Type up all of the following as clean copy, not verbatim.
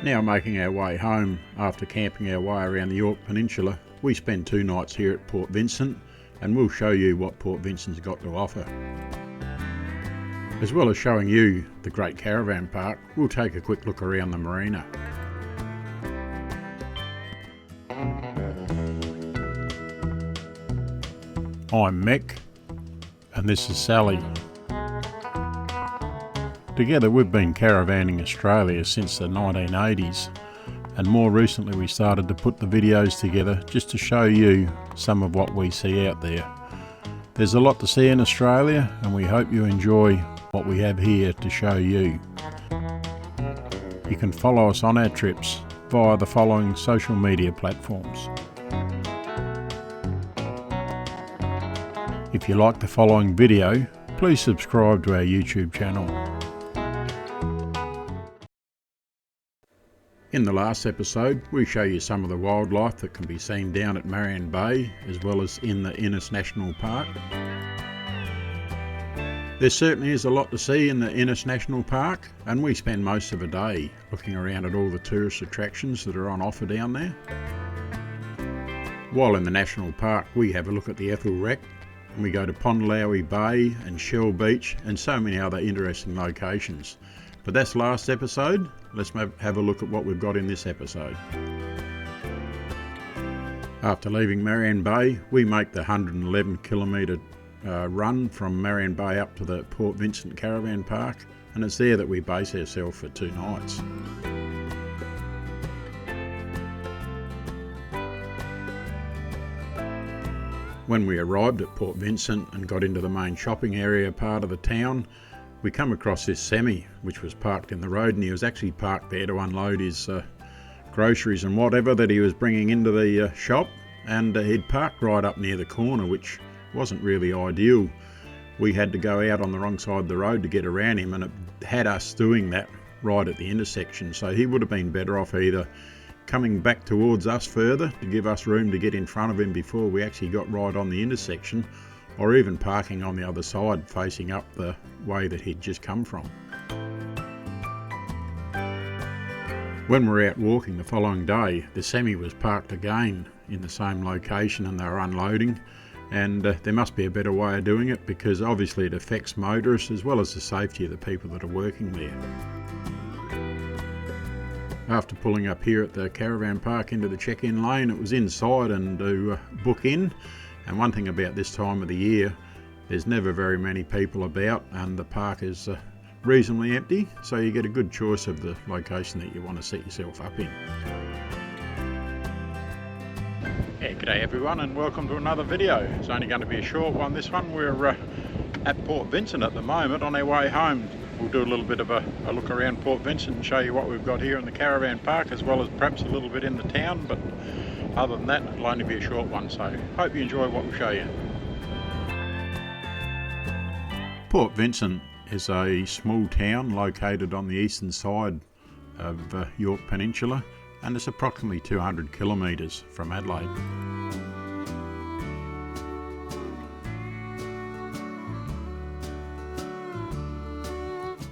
Now making our way home after camping our way around the Yorke Peninsula, we spend 2 nights here at Port Vincent, and we'll show you what Port Vincent's got to offer. As well as showing you the great caravan park, we'll take a quick look around the marina. I'm Mick, and this is Sally. Together we've been caravanning Australia since the 1980s, and more recently we started to put the videos together just to show you some of what we see out there. There's a lot to see in Australia, and we hope you enjoy what we have here to show you. You can follow us on our trips via the following social media platforms. If you like the following video, please subscribe to our YouTube channel. In the last episode, we show you some of the wildlife that can be seen down at Marina Bay, as well as in the Innes National Park. There certainly is a lot to see in the Innes National Park, and we spend most of the day looking around at all the tourist attractions that are on offer down there. While in the National Park, we have a look at the Ethel Wreck, and we go to Pondalowie Bay and Shell Beach and so many other interesting locations. But that's last episode. Let's have a look at what we've got in this episode. After leaving Marina Bay, we make the 111 kilometre run from Marina Bay up to the Port Vincent Caravan Park, and it's there that we base ourselves for 2 nights. When we arrived at Port Vincent and got into the main shopping area part of the town, we come across this semi which was parked in the road, and he was actually parked there to unload his groceries and whatever that he was bringing into the shop, and he'd parked right up near the corner, which wasn't really ideal. We had to go out on the wrong side of the road to get around him, and it had us doing that right at the intersection, so he would have been better off either coming back towards us further to give us room to get in front of him before we actually got right on the intersection, or even parking on the other side facing up the way that he'd just come from. When we were out walking the following day, the semi was parked again in the same location, and they were unloading, and there must be a better way of doing it, because obviously it affects motorists as well as the safety of the people that are working there. After pulling up here at the caravan park into the check-in lane, it was inside and to book in. And one thing about this time of the year, there's never very many people about, and the park is reasonably empty, so you get a good choice of the location that you want to set yourself up in. Yeah, g'day everyone, and welcome to another video. It's only going to be a short one, this one. We're at Port Vincent at the moment on our way home. We'll do a little bit of a look around Port Vincent and show you what we've got here in the caravan park, as well as perhaps a little bit in the town, but other than that, it'll only be a short one, so hope you enjoy what we show you. Port Vincent is a small town located on the eastern side of Yorke Peninsula, and it's approximately 200 kilometres from Adelaide.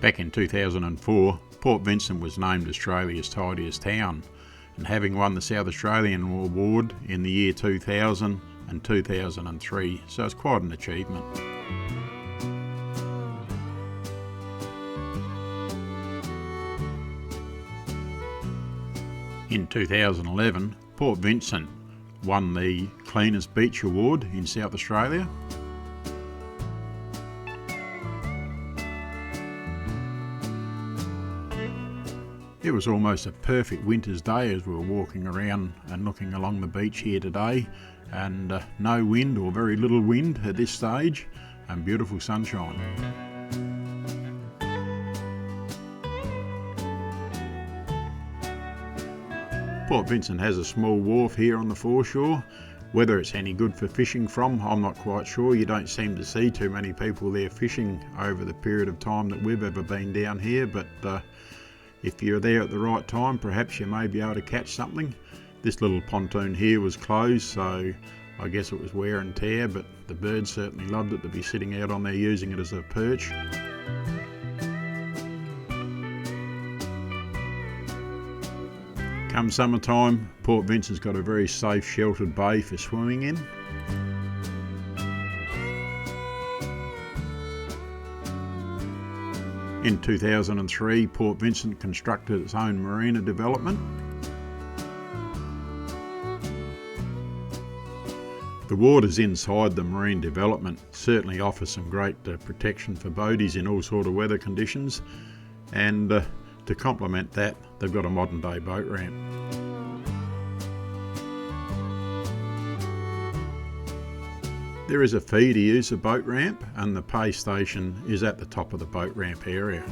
Back in 2004, Port Vincent was named Australia's tidiest town, and having won the South Australian Award in the year 2000 and 2003, so it's quite an achievement. In 2011, Port Vincent won the Cleanest Beach Award in South Australia. It was almost a perfect winter's day as we were walking around and looking along the beach here today, and no wind or very little wind at this stage, and beautiful sunshine. Port Vincent has a small wharf here on the foreshore. Whether it's any good for fishing from, I'm not quite sure. You don't seem to see too many people there fishing over the period of time that we've ever been down here, but if you're there at the right time, perhaps you may be able to catch something. This little pontoon here was closed, so I guess it was wear and tear, but the birds certainly loved it to be sitting out on there using it as a perch. Come summertime, Port Vincent's got a very safe, sheltered bay for swimming in. In 2003, Port Vincent constructed its own marina development. The waters inside the marine development certainly offer some great protection for boaties in all sort of weather conditions, and to complement that, they've got a modern day boat ramp. There is a fee to use the boat ramp, and the pay station is at the top of the boat ramp area.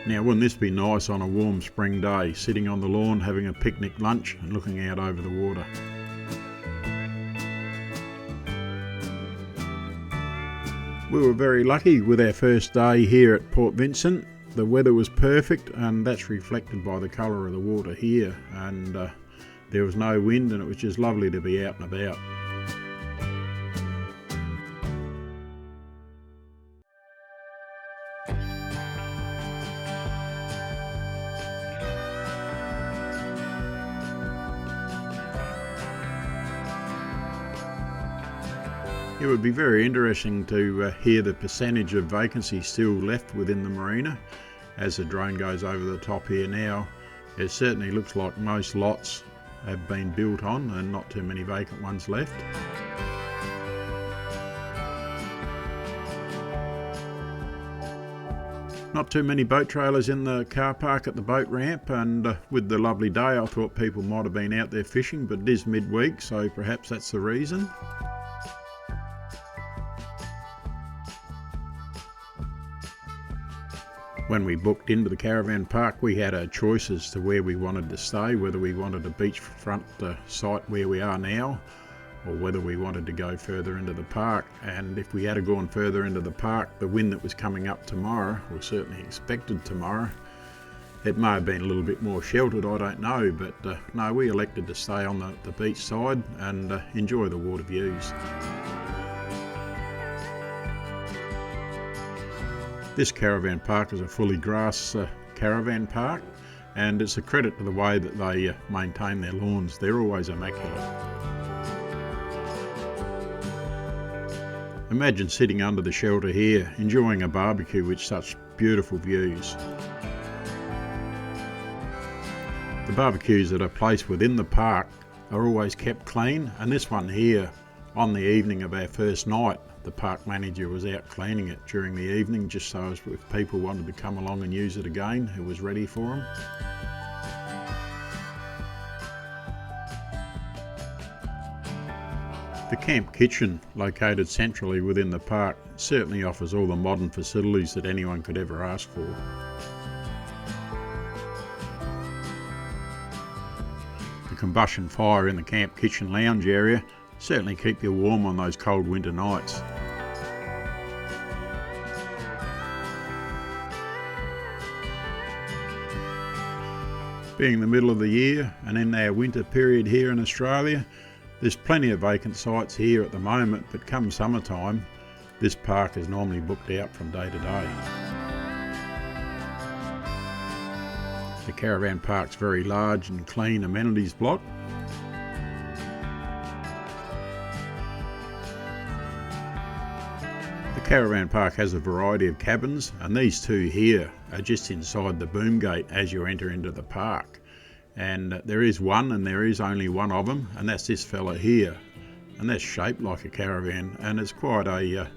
Now, wouldn't this be nice on a warm spring day, sitting on the lawn having a picnic lunch and looking out over the water? We were very lucky with our first day here at Port Vincent. The weather was perfect, and that's reflected by the colour of the water here, and there was no wind, and it was just lovely to be out and about. It would be very interesting to hear the percentage of vacancy still left within the marina. As the drone goes over the top here now, it certainly looks like most lots have been built on and not too many vacant ones left. Not too many boat trailers in the car park at the boat ramp, and with the lovely day I thought people might have been out there fishing, but it is midweek, so perhaps that's the reason. When we booked into the caravan park, we had a choice as to where we wanted to stay, whether we wanted a beachfront site where we are now, or whether we wanted to go further into the park. And if we had gone further into the park, the wind that was coming up tomorrow, or certainly expected tomorrow, it may have been a little bit more sheltered, I don't know, but no, we elected to stay on the beach side and enjoy the water views. This caravan park is a fully grass caravan park, and it's a credit to the way that they maintain their lawns. They're always immaculate. Imagine sitting under the shelter here, enjoying a barbecue with such beautiful views. The barbecues that are placed within the park are always kept clean, and this one here, on the evening of our first night, the park manager was out cleaning it during the evening, just so as if people wanted to come along and use it again, it was ready for them. The camp kitchen, located centrally within the park, certainly offers all the modern facilities that anyone could ever ask for. The combustion fire in the camp kitchen lounge area certainly keep you warm on those cold winter nights. Being the middle of the year and in our winter period here in Australia, there's plenty of vacant sites here at the moment, but come summertime, this park is normally booked out from day to day. The caravan park's very large and clean amenities block. The caravan park has a variety of cabins, and these two here are just inside the boom gate as you enter into the park. And there is one, and there is only one of them, and that's this fella here. And that's shaped like a caravan, and it's quite a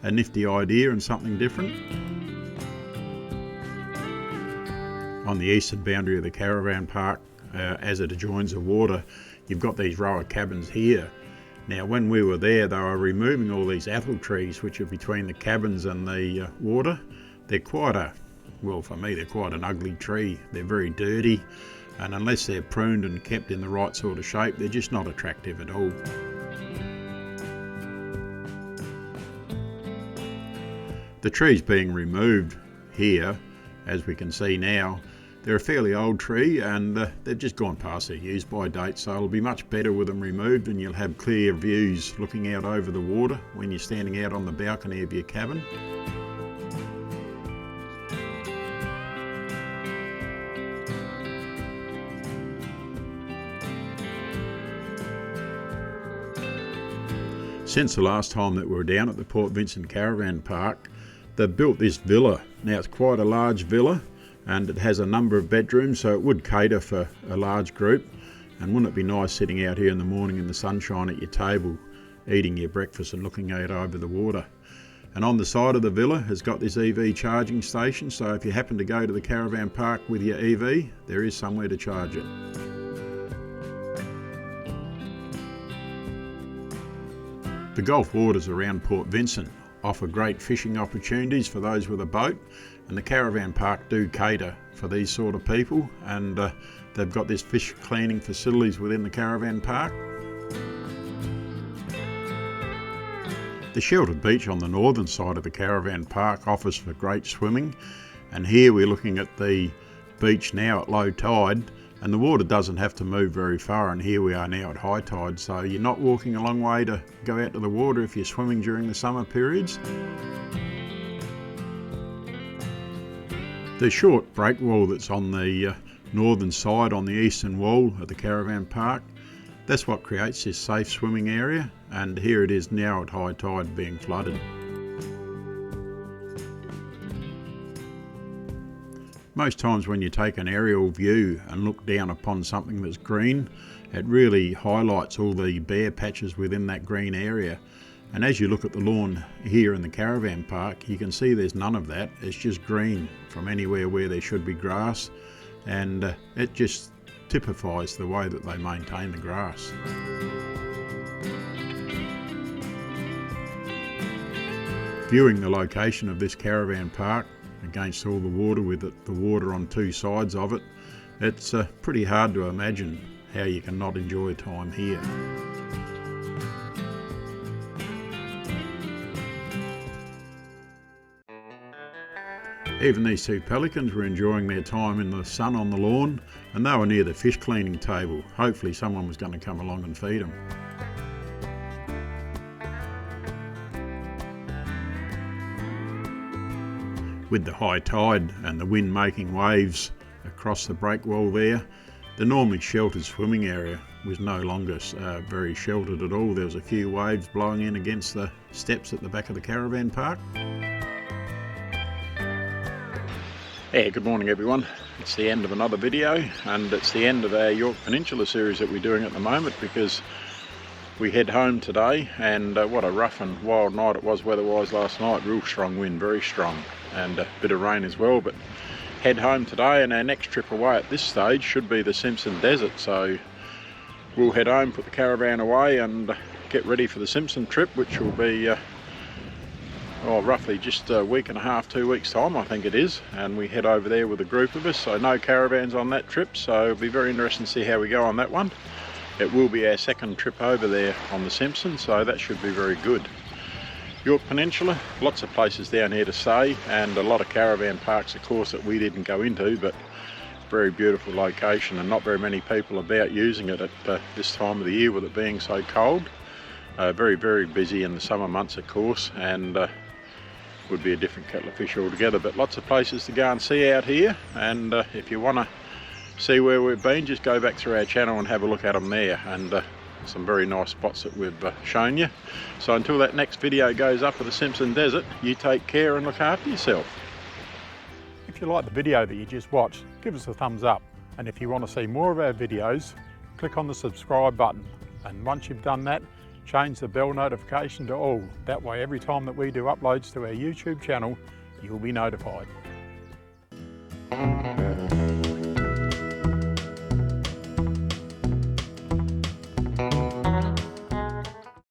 nifty idea and something different. On the eastern boundary of the caravan park, as it adjoins the water, you've got these row of cabins here. Now, when we were there, they were removing all these apple trees which are between the cabins and the water. They're quite well, for me, they're quite an ugly tree. They're very dirty, and unless they're pruned and kept in the right sort of shape, they're just not attractive at all. The trees being removed here, as we can see now, they're a fairly old tree, and they've just gone past their use by date, so it'll be much better with them removed, and you'll have clear views looking out over the water when you're standing out on the balcony of your cabin. Since the last time that we were down at the Port Vincent Caravan Park, they've built this villa. Now it's quite a large villa and it has a number of bedrooms, so it would cater for a large group. And wouldn't it be nice sitting out here in the morning in the sunshine at your table, eating your breakfast and looking out over the water. And on the side of the villa has got this EV charging station, so if you happen to go to the caravan park with your EV, there is somewhere to charge it. The Gulf waters around Port Vincent offer great fishing opportunities for those with a boat, and the caravan park do cater for these sort of people, and they've got this fish cleaning facilities within the caravan park. The sheltered beach on the northern side of the caravan park offers for great swimming, and here we're looking at the beach now at low tide, and the water doesn't have to move very far, and here we are now at high tide, so you're not walking a long way to go out to the water if you're swimming during the summer periods. The short break wall that's on the northern side on the eastern wall of the caravan park, that's what creates this safe swimming area, and here it is now at high tide being flooded. Most times when you take an aerial view and look down upon something that's green, it really highlights all the bare patches within that green area. And as you look at the lawn here in the caravan park, you can see there's none of that. It's just green from anywhere where there should be grass, and it just typifies the way that they maintain the grass. Viewing the location of this caravan park against all the water, with the water on two sides of it, it's pretty hard to imagine how you can not enjoy time here. Even these two pelicans were enjoying their time in the sun on the lawn, and they were near the fish cleaning table. Hopefully someone was going to come along and feed them. With the high tide and the wind making waves across the break wall there, the normally sheltered swimming area was no longer very sheltered at all. There was a few waves blowing in against the steps at the back of the caravan park. Yeah, good morning everyone. It's the end of another video, and it's the end of our Yorke Peninsula series that we're doing at the moment, because we head home today, and what a rough and wild night it was weather-wise last night. Real strong wind, very strong, and a bit of rain as well. But head home today, and our next trip away at this stage should be the Simpson Desert. So we'll head home, put the caravan away, and get ready for the Simpson trip, which will be roughly just a week and a half, 2 weeks time I think it is, and we head over there with a group of us. So no caravans on that trip, so it'll be very interesting to see how we go on that one. It will be our second trip over there on the Simpson, so that should be very good. Yorke Peninsula, lots of places down here to stay, and a lot of caravan parks of course that we didn't go into, but very beautiful location, and not very many people about using it at this time of the year with it being so cold. Very, very busy in the summer months of course, and would be a different kettle of fish altogether, but lots of places to go and see out here. And if you want to see where we've been, just go back through our channel and have a look at them there, and some very nice spots that we've shown you. So until that next video goes up of the Simpson Desert, you take care and look after yourself. If you like the video that you just watched, give us a thumbs up, and if you want to see more of our videos, click on the subscribe button, and once you've done that, change the bell notification to all. That way every time that we do uploads to our YouTube channel, you'll be notified.